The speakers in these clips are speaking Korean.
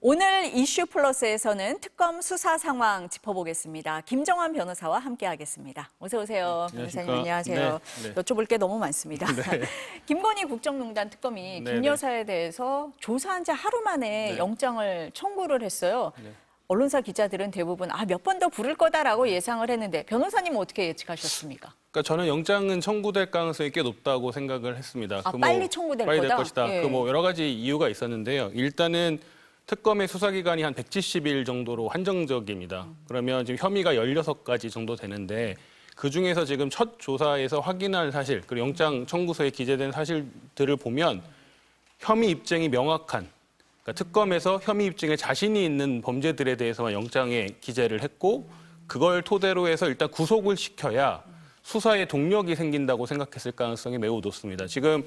오늘 이슈 플러스에서는 특검 수사 상황 짚어보겠습니다. 김정환 변호사와 함께하겠습니다. 어서 오세요. 변호사님 안녕하세요. 네. 여쭤볼 게 너무 많습니다. 네. 김건희 국정농단 특검이 김 여사에 대해서 조사한 지 하루 만에 영장을 청구를 했어요. 언론사 기자들은 대부분 몇 번 더 부를 거다라고 예상을 했는데 변호사님은 어떻게 예측하셨습니까? 그러니까 저는 영장은 청구될 가능성이 꽤 높다고 생각을 했습니다. 빨리 청구될 빨리 될 거다? 것이다. 예. 여러 가지 이유가 있었는데요. 일단은 특검의 수사 기간이 한 170일 정도로 한정적입니다. 그러면 지금 혐의가 16가지 정도 되는데 그중에서 지금 첫 조사에서 확인한 사실, 그리고 영장 청구서에 기재된 사실들을 보면 혐의 입증이 명확한, 그러니까 특검에서 혐의 입증에 자신이 있는 범죄들에 대해서만 영장에 기재를 했고 그걸 토대로 해서 일단 구속을 시켜야 수사에 동력이 생긴다고 생각했을 가능성이 매우 높습니다. 지금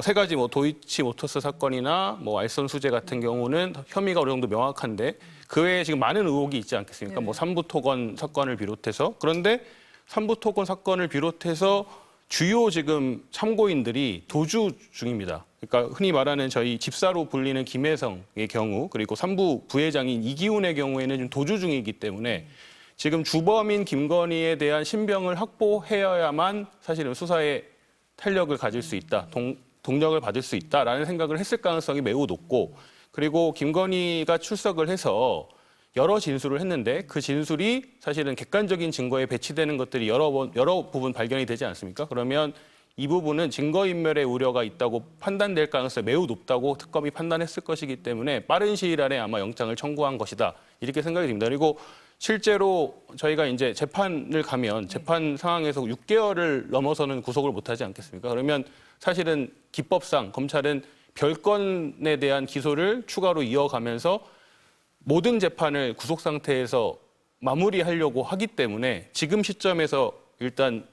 세 가지 도이치모터스 사건이나 알선 수재 같은 경우는 혐의가 어느 정도 명확한데 그 외에 지금 많은 의혹이 있지 않겠습니까? 삼부토건 사건을 비롯해서. 그런데 삼부토건 사건을 비롯해서 주요 지금 참고인들이 도주 중입니다. 그러니까 흔히 말하는 저희 집사로 불리는 김혜성의 경우, 그리고 삼부 부회장인 이기훈의 경우에는 좀 도주 중이기 때문에 지금 주범인 김건희에 대한 신병을 확보해야만 사실은 수사에 탄력을 가질 수 있다, 동력을 받을 수 있다라는 생각을 했을 가능성이 매우 높고, 그리고 김건희가 출석을 해서 여러 진술을 했는데 그 진술이 사실은 객관적인 증거에 배치되는 것들이 여러 부분 발견이 되지 않습니까? 그러면 이 부분은 증거인멸의 우려가 있다고 판단될 가능성이 매우 높다고 특검이 판단했을 것이기 때문에 빠른 시일 안에 아마 영장을 청구한 것이다, 이렇게 생각이 듭니다. 그리고 실제로 저희가 이제 재판을 가면 재판 상황에서 6개월을 넘어서는 구속을 못하지 않겠습니까? 그러면 사실은 기법상 검찰은 별건에 대한 기소를 추가로 이어가면서 모든 재판을 구속 상태에서 마무리하려고 하기 때문에 지금 시점에서 일단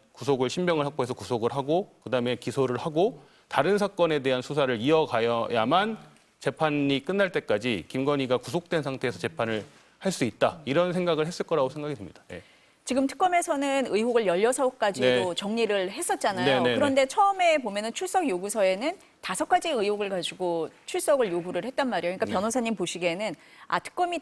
신병을 확보해서 구속을 하고 그다음에 기소를 하고 다른 사건에 대한 수사를 이어가야만 재판이 끝날 때까지 김건희가 구속된 상태에서 재판을 할 수 있다, 이런 생각을 했을 거라고 생각이 듭니다. 네. 지금 특검에서는 의혹을 16가지로 정리를 했었잖아요. 그런데 처음에 보면은 출석 요구서에는 5가지 의혹을 가지고 출석을 요구를 했단 말이에요. 그러니까 변호사님 보시기에는 특검이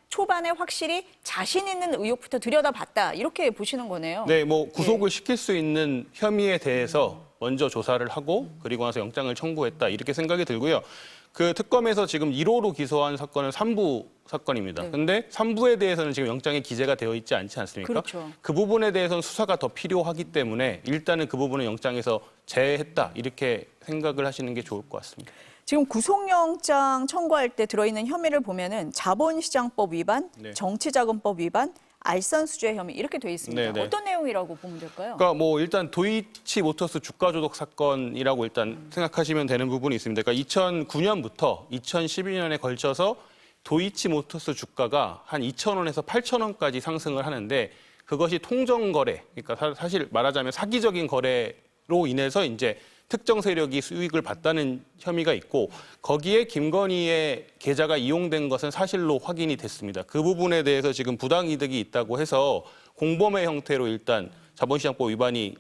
초반에 확실히 자신 있는 의혹부터 들여다봤다, 이렇게 보시는 거네요. 네, 구속을 시킬 수 있는 혐의에 대해서 먼저 조사를 하고 그리고 나서 영장을 청구했다, 이렇게 생각이 들고요. 그 특검에서 지금 1호로 기소한 사건은 삼부 사건입니다. 그런데 삼부에 대해서는 지금 영장에 기재가 되어 있지 않지 않습니까? 그렇죠. 그 부분에 대해서는 수사가 더 필요하기 때문에 일단은 그 부분은 영장에서 제외했다, 이렇게 생각을 하시는 게 좋을 것 같습니다. 지금 구속영장 청구할 때 들어있는 혐의를 보면은 자본시장법 위반, 정치자금법 위반, 알선수재 혐의, 이렇게 돼 있습니다. 어떤 내용이라고 보면 될까요? 그러니까 일단 도이치모터스 주가 조작 사건이라고 일단 생각하시면 되는 부분이 있습니다. 그러니까 2009년부터 2012년에 걸쳐서 도이치모터스 주가가 한 2,000원에서 8,000원까지 상승을 하는데 그것이 통정거래, 그러니까 사실 말하자면 사기적인 거래로 인해서 이제 특정 세력이 수익을 봤다는 혐의가 있고 거기에 김건희의 계좌가 이용된 것은 사실로 확인이 됐습니다. 그 부분에 대해서 지금 부당이득이 있다고 해서 공범의 형태로 일단 자본시장법 위반이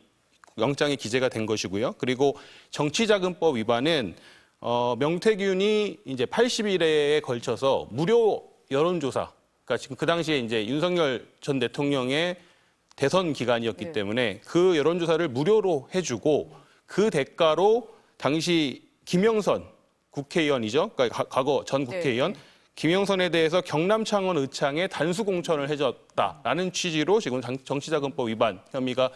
영장에 기재가 된 것이고요. 그리고 정치자금법 위반은 명태균이 이제 80일에 걸쳐서 무료 여론조사, 그러니까 지금 그 당시에 이제 윤석열 전 대통령의 대선 기간이었기 때문에 그 여론조사를 무료로 해주고 그 대가로 당시 김영선 국회의원이죠. 그러니까 과거 전 국회의원 김영선에 대해서 경남 창원 의창에 단수 공천을 해줬다라는 취지로 지금 정치자금법 위반 혐의가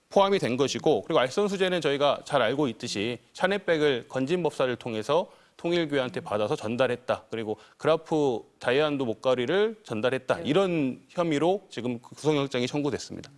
포함이 된 것이고, 그리고 알선수재는 저희가 잘 알고 있듯이 샤넬백을 건진법사를 통해서 통일교회한테 받아서 전달했다, 그리고 그라프 다이아몬드 목걸이를 전달했다, 이런 혐의로 지금 구속영장이 청구됐습니다.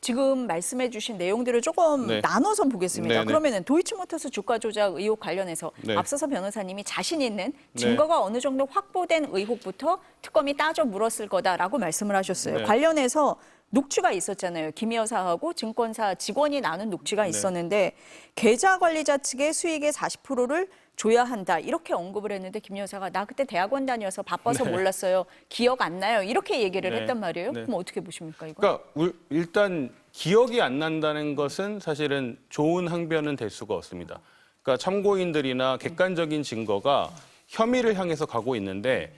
지금 말씀해 주신 내용들을 조금 나눠서 보겠습니다. 그러면은 도이치모터스 주가 조작 의혹 관련해서 앞서서 변호사님이 자신 있는 증거가 어느 정도 확보된 의혹부터 특검이 따져 물었을 거다라고 말씀을 하셨어요. 관련해서 녹취가 있었잖아요. 김 여사하고 증권사 직원이 나눈 녹취가 있었는데 계좌 관리자 측의 수익의 40%를 줘야 한다, 이렇게 언급을 했는데 김 여사가 나 그때 대학원 다녀서 바빠서 몰랐어요, 기억 안 나요, 이렇게 얘기를 했단 말이에요. 그럼 어떻게 보십니까, 이거? 그러니까 일단 기억이 안 난다는 것은 사실은 좋은 항변은 될 수가 없습니다. 그러니까 참고인들이나 객관적인 증거가 혐의를 향해서 가고 있는데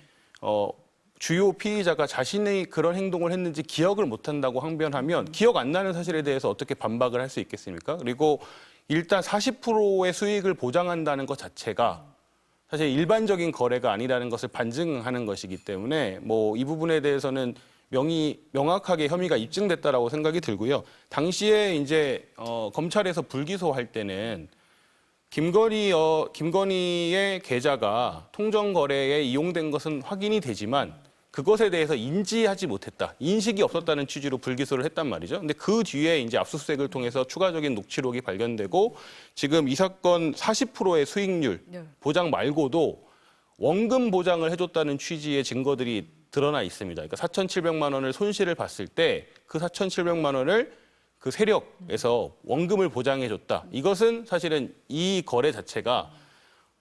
주요 피의자가 자신의 그런 행동을 했는지 기억을 못한다고 항변하면 기억 안 나는 사실에 대해서 어떻게 반박을 할 수 있겠습니까? 그리고 일단 40%의 수익을 보장한다는 것 자체가 사실 일반적인 거래가 아니라는 것을 반증하는 것이기 때문에 뭐 이 부분에 대해서는 명확하게 혐의가 입증됐다라고 생각이 들고요. 당시에 이제 검찰에서 불기소할 때는 김건희의 계좌가 통정 거래에 이용된 것은 확인이 되지만 그것에 대해서 인지하지 못했다, 인식이 없었다는 취지로 불기소를 했단 말이죠. 근데 그 뒤에 이제 압수수색을 통해서 추가적인 녹취록이 발견되고 지금 이 사건 40%의 수익률 보장 말고도 원금 보장을 해줬다는 취지의 증거들이 드러나 있습니다. 그러니까 4,700만 원을 손실을 봤을 때 그 4,700만 원을 그 세력에서 원금을 보장해줬다. 이것은 사실은 이 거래 자체가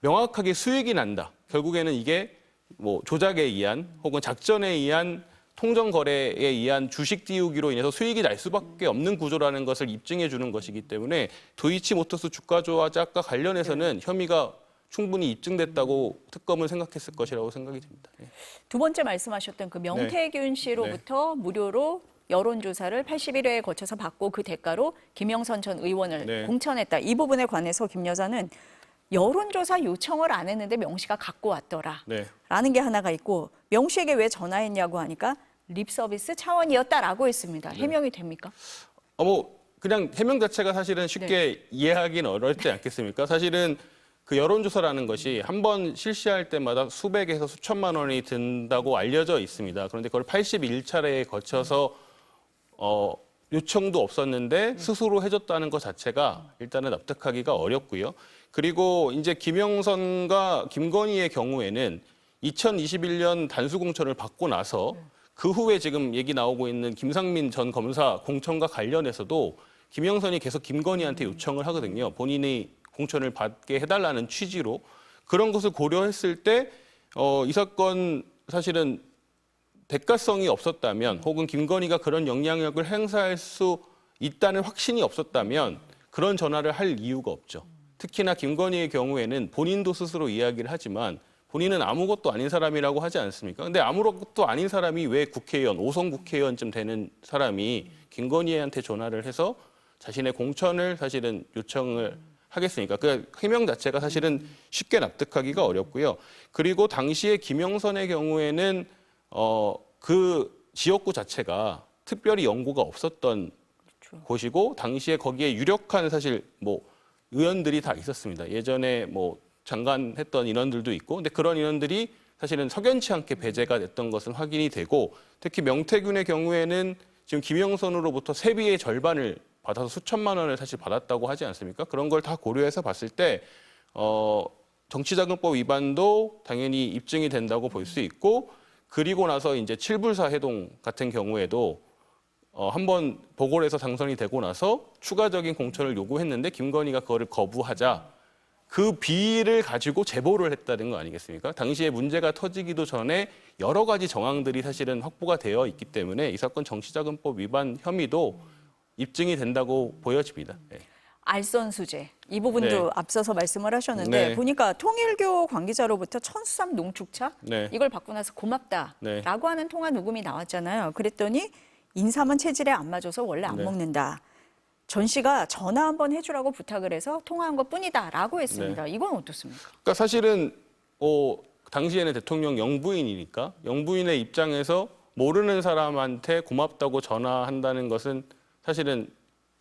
명확하게 수익이 난다. 결국에는 이게 뭐 조작에 의한 혹은 작전에 의한 통정 거래에 의한 주식 띄우기로 인해서 수익이 날 수밖에 없는 구조라는 것을 입증해 주는 것이기 때문에 도이치모터스 주가 조작과 관련해서는 혐의가 충분히 입증됐다고 특검은 생각했을 것이라고 생각이 됩니다. 두 번째 말씀하셨던 그 명태균 씨로부터 무료로 여론조사를 81회에 거쳐서 받고 그 대가로 김영선 전 의원을 공천했다. 이 부분에 관해서 김 여사는 여론조사 요청을 안 했는데 명 씨가 갖고 왔더라. 라는 게 하나가 있고 명 씨에게 왜 전화했냐고 하니까 립서비스 차원이었다라고 했습니다. 해명이 됩니까? 뭐 그냥 해명 자체가 사실은 쉽게 이해하기는 어렵지 않겠습니까? 사실은 그 여론조사라는 것이 한 번 실시할 때마다 수백에서 수천만 원이 든다고 알려져 있습니다. 그런데 그걸 81차례에 거쳐서 요청도 없었는데 스스로 해줬다는 것 자체가 일단은 납득하기가 어렵고요. 그리고 이제 김영선과 김건희의 경우에는 2021년 단수공천을 받고 나서 그 후에 지금 얘기 나오고 있는 김상민 전 검사 공천과 관련해서도 김영선이 계속 김건희한테 요청을 하거든요. 본인이 공천을 받게 해달라는 취지로. 그런 것을 고려했을 때 이 사건 사실은 대가성이 없었다면 혹은 김건희가 그런 영향력을 행사할 수 있다는 확신이 없었다면 그런 전화를 할 이유가 없죠. 특히나 김건희의 경우에는 본인도 스스로 이야기를 하지만 본인은 아무것도 아닌 사람이라고 하지 않습니까? 근데 아무것도 아닌 사람이 왜 국회의원, 5선 국회의원쯤 되는 사람이 김건희한테 전화를 해서 자신의 공천을 사실은 요청을 하겠습니까? 그 해명 자체가 사실은 쉽게 납득하기가 어렵고요. 그리고 당시에 김영선의 경우에는 그 지역구 자체가 특별히 연고가 없었던 곳이고 당시에 거기에 유력한 사실 뭐 의원들이 다 있었습니다. 예전에 뭐 장관 했던 인원들도 있고, 근데 그런 인원들이 사실은 석연치 않게 배제가 됐던 것은 확인이 되고, 특히 명태균의 경우에는 지금 김영선으로부터 세비의 절반을 받아서 수천만 원을 사실 받았다고 하지 않습니까? 그런 걸 다 고려해서 봤을 때 정치자금법 위반도 당연히 입증이 된다고 볼 수 있고, 그리고 나서 이제 칠불사 해동 같은 경우에도 한번 보궐 해서 당선이 되고 나서 추가적인 공천을 요구했는데 김건희가 그거를 거부하자 그 비리를 가지고 제보를 했다는 거 아니겠습니까? 당시에 문제가 터지기도 전에 여러 가지 정황들이 사실은 확보가 되어 있기 때문에 이 사건 정치자금법 위반 혐의도 입증이 된다고 보여집니다. 네. 알선수재 이 부분도 앞서서 말씀을 하셨는데 보니까 통일교 관계자로부터 천수삼 농축차 이걸 받고 나서 고맙다라고 하는 통화 녹음이 나왔잖아요. 그랬더니 인삼은 체질에 안 맞아서 원래 안 먹는다. 전 씨가 전화 한번 해주라고 부탁을 해서 통화한 것뿐이다라고 했습니다. 이건 어떻습니까? 그러니까 사실은 당시에는 대통령 영부인이니까 영부인의 입장에서 모르는 사람한테 고맙다고 전화한다는 것은 사실은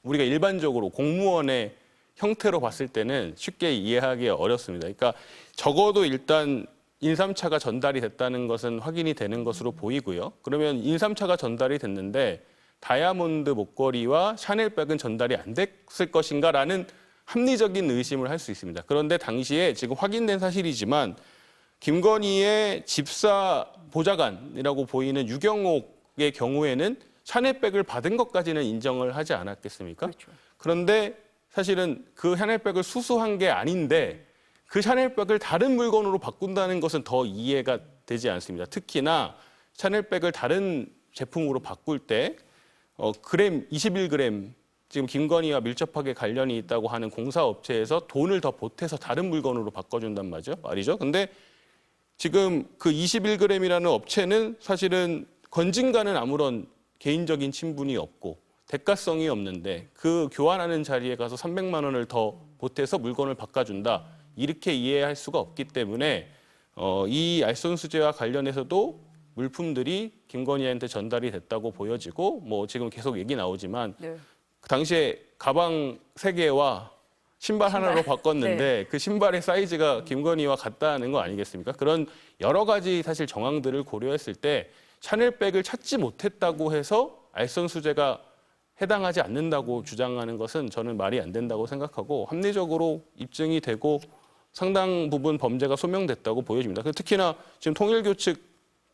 우리가 일반적으로 공무원의 형태로 봤을 때는 쉽게 이해하기 어렵습니다. 그러니까 적어도 일단 인삼차가 전달이 됐다는 것은 확인이 되는 것으로 보이고요. 그러면 인삼차가 전달이 됐는데 다이아몬드 목걸이와 샤넬백은 전달이 안 됐을 것인가라는 합리적인 의심을 할 수 있습니다. 그런데 당시에 지금 확인된 사실이지만 김건희의 집사 보좌관이라고 보이는 유경옥의 경우에는 샤넬백을 받은 것까지는 인정을 하지 않았겠습니까? 그렇죠. 그런데 사실은 그 샤넬백을 수수한 게 아닌데 그 샤넬백을 다른 물건으로 바꾼다는 것은 더 이해가 되지 않습니다. 특히나 샤넬백을 다른 제품으로 바꿀 때 그램 21g 지금 김건희와 밀접하게 관련이 있다고 하는 공사업체에서 돈을 더 보태서 다른 물건으로 바꿔준단 말이죠. 근데 지금 그 21g이라는 업체는 사실은 건진과는 아무런 개인적인 친분이 없고 대가성이 없는데 그 교환하는 자리에 가서 300만 원을 더 보태서 물건을 바꿔준다. 이렇게 이해할 수가 없기 때문에 이 알선수재와 관련해서도 물품들이 김건희한테 전달이 됐다고 보여지고 뭐 지금 계속 얘기 나오지만 네. 그 당시에 가방 3개와 신발 하나로 바꿨는데 네. 그 신발의 사이즈가 김건희와 같다는 거 아니겠습니까? 그런 여러 가지 사실 정황들을 고려했을 때 샤넬백을 찾지 못했다고 해서 알선수재가 해당하지 않는다고 주장하는 것은 저는 말이 안 된다고 생각하고 합리적으로 입증이 되고 상당 부분 범죄가 소명됐다고 보여집니다. 특히나 지금 통일교 측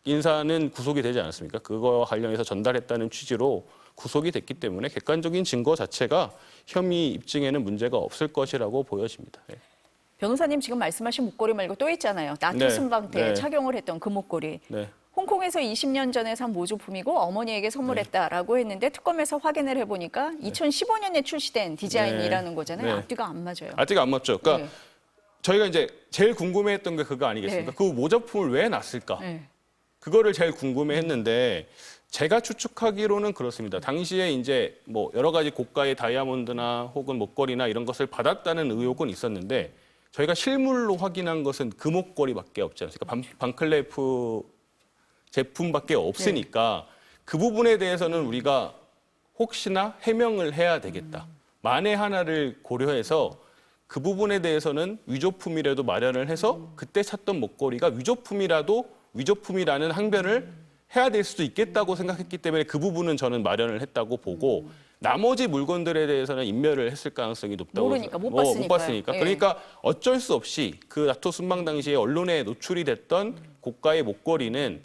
인사는 구속이 되지 않았습니까? 그거와 관련해서 전달했다는 취지로 구속이 됐기 때문에 객관적인 증거 자체가 혐의 입증에는 문제가 없을 것이라고 보여집니다. 네. 변호사님 지금 말씀하신 목걸이 말고 또 있잖아요. 나토 네. 순방 때 네. 착용을 했던 그 목걸이. 네. 홍콩에서 20년 전에 산 모조품이고 어머니에게 선물했다라고 했는데 특검에서 확인을 해보니까 2015년에 출시된 디자인이라는 거잖아요. 네. 앞뒤가 안 맞아요. 앞뒤가 안 맞죠. 그러니까 네. 저희가 이제 제일 궁금해했던 게 그거 아니겠습니까? 네. 그 모조품을 왜 놨을까? 네. 그거를 제일 궁금해했는데 제가 추측하기로는 그렇습니다. 당시에 이제 뭐 여러 가지 고가의 다이아몬드나 혹은 목걸이나 이런 것을 받았다는 의혹은 있었는데 저희가 실물로 확인한 것은 그 목걸이밖에 없지 않습니까? 반클레프 제품밖에 없으니까 그 부분에 대해서는 우리가 혹시나 해명을 해야 되겠다. 만에 하나를 고려해서 그 부분에 대해서는 위조품이라도 마련을 해서 그때 찾던 목걸이가 위조품이라는 항변을 해야 될 수도 있겠다고 생각했기 때문에 그 부분은 저는 마련을 했다고 보고 나머지 물건들에 대해서는 인멸을 했을 가능성이 높다고 모르니까 못 못 봤으니까. 예. 그러니까 어쩔 수 없이 그 나토 순방 당시에 언론에 노출이 됐던 고가의 목걸이는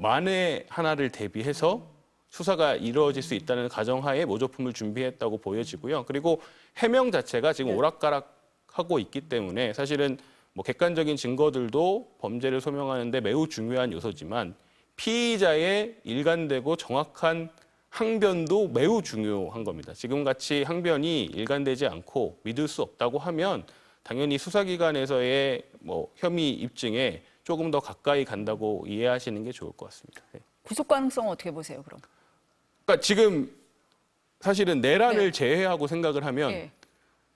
만에 하나를 대비해서 수사가 이루어질 수 있다는 가정하에 모조품을 준비했다고 보여지고요. 그리고 해명 자체가 지금 오락가락하고 있기 때문에 사실은 뭐 객관적인 증거들도 범죄를 소명하는데 매우 중요한 요소지만 피의자의 일관되고 정확한 항변도 매우 중요한 겁니다. 지금같이 항변이 일관되지 않고 믿을 수 없다고 하면 당연히 수사기관에서의 뭐 혐의 입증에 조금 더 가까이 간다고 이해하시는 게 좋을 것 같습니다. 네. 구속 가능성은 어떻게 보세요, 그럼? 그러니까 지금 사실은 내란을 네. 제외하고 생각을 하면 네.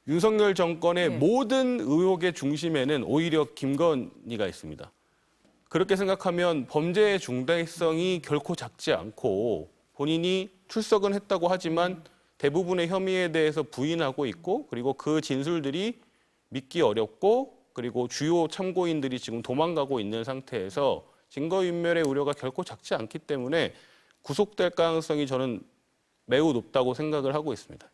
윤석열 정권의 네. 모든 의혹의 중심에는 오히려 김건희가 있습니다. 그렇게 생각하면 범죄의 중대성이 결코 작지 않고 본인이 출석은 했다고 하지만 대부분의 혐의에 대해서 부인하고 있고 그리고 그 진술들이 믿기 어렵고 그리고 주요 참고인들이 지금 도망가고 있는 상태에서 증거인멸의 우려가 결코 작지 않기 때문에 구속될 가능성이 저는 매우 높다고 생각을 하고 있습니다.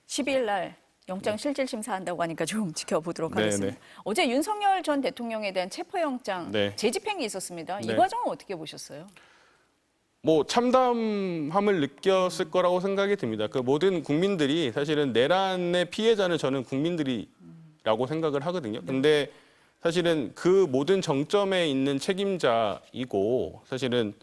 12일 날 영장 실질 심사한다고 하니까 좀 지켜보도록 네, 하겠습니다. 네. 어제 윤석열 전 대통령에 대한 체포영장 네. 재집행이 있었습니다. 이 네. 과정은 어떻게 보셨어요? 뭐 참담함을 느꼈을 거라고 생각이 듭니다. 그 모든 국민들이 사실은 내란의 피해자는 저는 국민들이라고 생각을 하거든요. 근데 사실은 그 모든 정점에 있는 책임자이고 사실은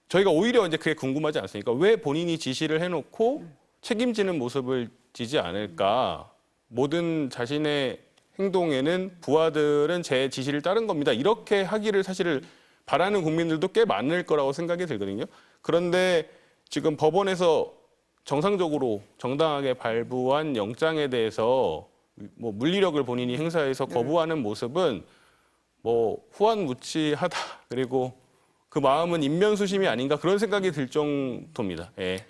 저희가 오히려 이제 그게 궁금하지 않습니까? 왜 본인이 지시를 해놓고 책임지는 모습을 지지 않을까? 모든 자신의 행동에는 부하들은 제 지시를 따른 겁니다. 이렇게 하기를 사실 바라는 국민들도 꽤 많을 거라고 생각이 들거든요. 그런데 지금 법원에서 정상적으로 정당하게 발부한 영장에 대해서 뭐 물리력을 본인이 행사해서 거부하는 모습은 뭐 후안무치하다. 그리고 그 마음은 인면수심이 아닌가 그런 생각이 들 정도입니다. 예.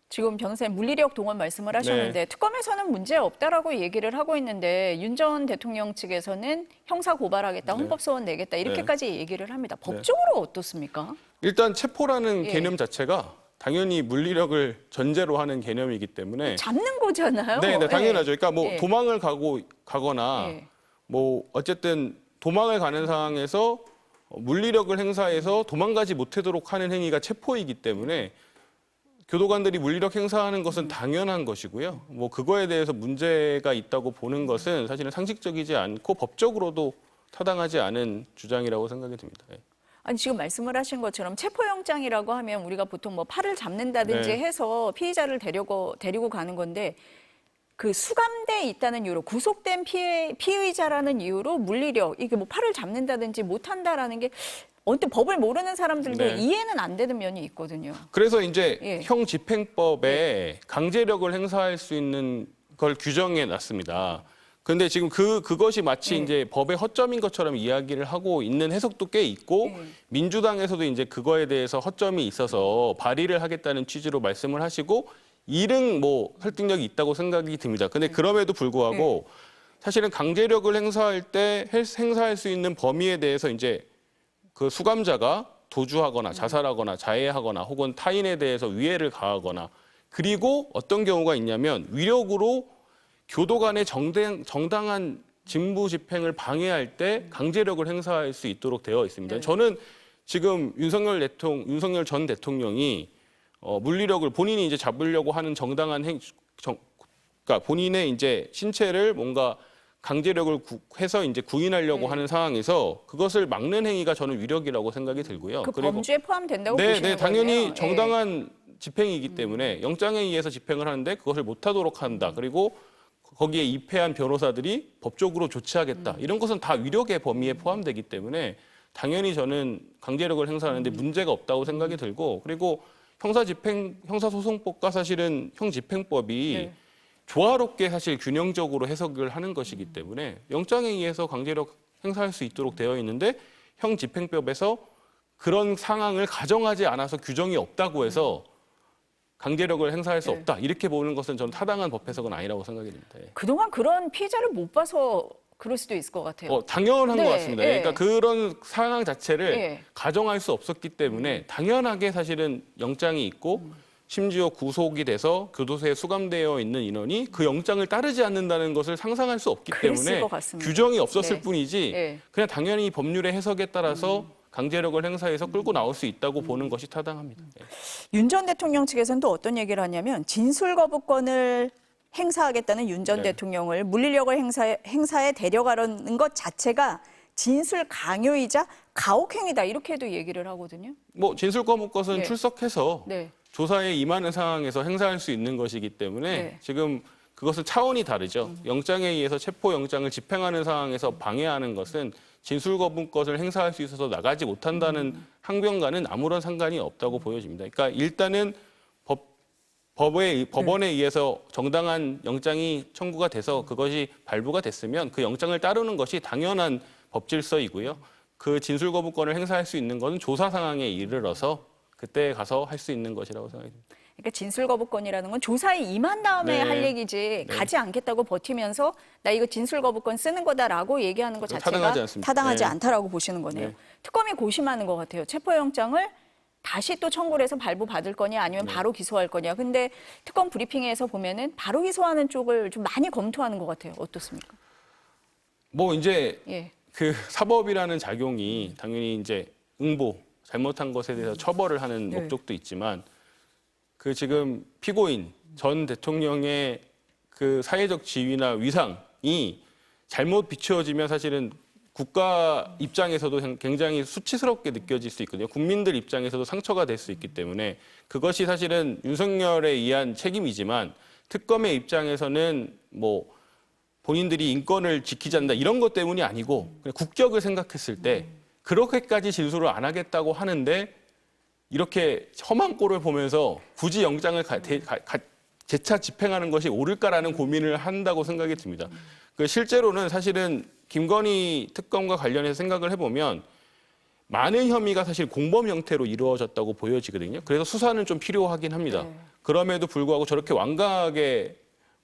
지금 변호사님 물리력 동원 말씀을 하셨는데 특검에서는 문제 없다라고 얘기를 하고 있는데 윤 전 대통령 측에서는 형사 고발하겠다, 헌법소원 내겠다 이렇게까지 얘기를 합니다. 법적으로 어떻습니까? 일단 체포라는 예. 개념 자체가 당연히 물리력을 전제로 하는 개념이기 때문에 잡는 거잖아요. 네, 당연하죠. 그러니까 뭐 예. 도망을 가거나 예. 뭐 어쨌든 도망을 가는 상황에서 물리력을 행사해서 도망가지 못하도록 하는 행위가 체포이기 때문에 교도관들이 물리력 행사하는 것은 당연한 것이고요. 뭐 그거에 대해서 문제가 있다고 보는 것은 사실은 상식적이지 않고 법적으로도 타당하지 않은 주장이라고 생각이 듭니다. 예. 아니 지금 말씀을 하신 것처럼 체포영장이라고 하면 우리가 보통 뭐 팔을 잡는다든지 네. 해서 피의자를 데리고 가는 건데 그 수감돼 있다는 이유로 구속된 피의자라는 이유로 물리력 이게 뭐 팔을 잡는다든지 못한다라는 게 언뜻 법을 모르는 사람들도 네. 이해는 안 되는 면이 있거든요. 그래서 이제 예. 형집행법에 강제력을 행사할 수 있는 걸 규정해 놨습니다. 근데 지금 그것이 마치 이제 법의 허점인 것처럼 이야기를 하고 있는 해석도 꽤 있고 민주당에서도 이제 그거에 대해서 허점이 있어서 발의를 하겠다는 취지로 말씀을 하시고 이른 뭐 설득력이 있다고 생각이 듭니다. 근데 그럼에도 불구하고 사실은 강제력을 행사할 때 행사할 수 있는 범위에 대해서 이제 그 수감자가 도주하거나 자살하거나 자해하거나 혹은 타인에 대해서 위해를 가하거나 그리고 어떤 경우가 있냐면 위력으로 교도 간의 정당한 직무 집행을 방해할 때 강제력을 행사할 수 있도록 되어 있습니다. 저는 지금 윤석열 전 대통령이 물리력을 본인이 이제 잡으려고 하는 정당한 그러니까 본인의 이제 신체를 뭔가 강제력을 해서 이제 구인하려고 하는 상황에서 그것을 막는 행위가 저는 위력이라고 생각이 들고요. 그 그리고 범죄에 포함된다고 네, 보시는 네, 당연히 거네요. 정당한 집행이기 때문에 영장에 의해서 집행을 하는데 그것을 못하도록 한다. 그리고 거기에 입회한 변호사들이 법적으로 조치하겠다. 이런 것은 다 위력의 범위에 포함되기 때문에 당연히 저는 강제력을 행사하는데 문제가 없다고 생각이 들고 그리고 형사소송법과 사실은 형집행법이 조화롭게 사실 균형적으로 해석을 하는 것이기 때문에 영장에 의해서 강제력 행사할 수 있도록 되어 있는데 형집행법에서 그런 상황을 가정하지 않아서 규정이 없다고 해서 강제력을 행사할 수 없다. 이렇게 보는 것은 저는 타당한 법 해석은 아니라고 생각이 듭니다. 그동안 그런 피해자를 못 봐서 그럴 수도 있을 것 같아요. 당연한 것 같습니다. 네. 그러니까 그런 상황 자체를 네. 가정할 수 없었기 때문에 당연하게 사실은 영장이 있고 심지어 구속이 돼서 교도소에 수감되어 있는 인원이 그 영장을 따르지 않는다는 것을 상상할 수 없기 그랬을 때문에 것 같습니다. 규정이 없었을 네. 뿐이지 네. 그냥 당연히 법률의 해석에 따라서 강제력을 행사해서 끌고 나올 수 있다고 보는 것이 타당합니다. 윤 전 대통령 측에서는 또 어떤 얘기를 하냐면 진술 거부권을 행사하겠다는 윤 전 대통령을 물리력을 행사에 데려가려는 것 자체가 진술 강요이자 가혹행위다 이렇게도 얘기를 하거든요. 뭐 진술 거부 것은 출석해서 네. 조사에 임하는 상황에서 행사할 수 있는 것이기 때문에 지금 그것은 차원이 다르죠. 영장에 의해서 체포영장을 집행하는 상황에서 방해하는 것은 진술 거부권을 행사할 수 있어서 나가지 못한다는 항변과는 아무런 상관이 없다고 보여집니다. 그러니까 일단은 법원에 의해서 정당한 영장이 청구가 돼서 그것이 발부가 됐으면 그 영장을 따르는 것이 당연한 법 질서이고요. 그 진술 거부권을 행사할 수 있는 것은 조사 상황에 이르러서 그때 가서 할 수 있는 것이라고 생각합니다. 그러니까 진술 거부권이라는 건 조사에 임한 다음에 할 얘기지 가지 않겠다고 버티면서 나 이거 진술 거부권 쓰는 거다라고 얘기하는 것 자체가 타당하지 않다라고 보시는 거네요. 특검이 고심하는 것 같아요. 체포영장을 다시 또 청구를 해서 발부받을 거냐 아니면 바로 기소할 거냐. 근데 특검 브리핑에서 보면은 바로 기소하는 쪽을 좀 많이 검토하는 것 같아요. 어떻습니까? 뭐 이제 그 사법이라는 작용이 당연히 이제 응보, 잘못한 것에 대해서 처벌을 하는 목적도 있지만 그 지금 피고인 전 대통령의 그 사회적 지위나 위상이 잘못 비추어지면 사실은 국가 입장에서도 굉장히 수치스럽게 느껴질 수 있거든요. 국민들 입장에서도 상처가 될 수 있기 때문에 그것이 사실은 윤석열에 의한 책임이지만 특검의 입장에서는 뭐 본인들이 인권을 지키지 않는다 이런 것 때문이 아니고 그냥 국격을 생각했을 때 그렇게까지 진술을 안 하겠다고 하는데 이렇게 험한 꼴을 보면서 굳이 영장을 재차 집행하는 것이 옳을까라는 고민을 한다고 생각이 듭니다. 그 실제로는 사실은 김건희 특검과 관련해서 생각을 해보면 많은 혐의가 사실 공범 형태로 이루어졌다고 보여지거든요. 그래서 수사는 좀 필요하긴 합니다. 그럼에도 불구하고 저렇게 완강하게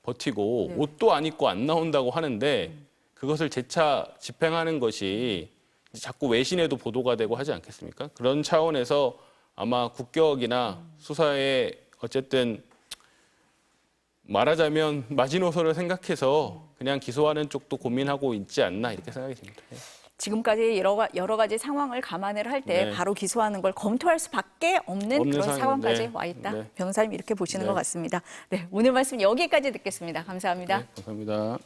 버티고 옷도 안 입고 안 나온다고 하는데 그것을 재차 집행하는 것이 자꾸 외신에도 보도가 되고 하지 않겠습니까? 그런 차원에서 아마 국격이나 수사에 어쨌든 말하자면 마지노선을 생각해서 그냥 기소하는 쪽도 고민하고 있지 않나 이렇게 생각이 듭니다. 지금까지 여러 가지 상황을 감안을 할 때 바로 기소하는 걸 검토할 수밖에 없는 그런 상황까지 와 있다. 변호사님 이렇게 보시는 것 같습니다. 네, 오늘 말씀 여기까지 듣겠습니다. 감사합니다. 감사합니다.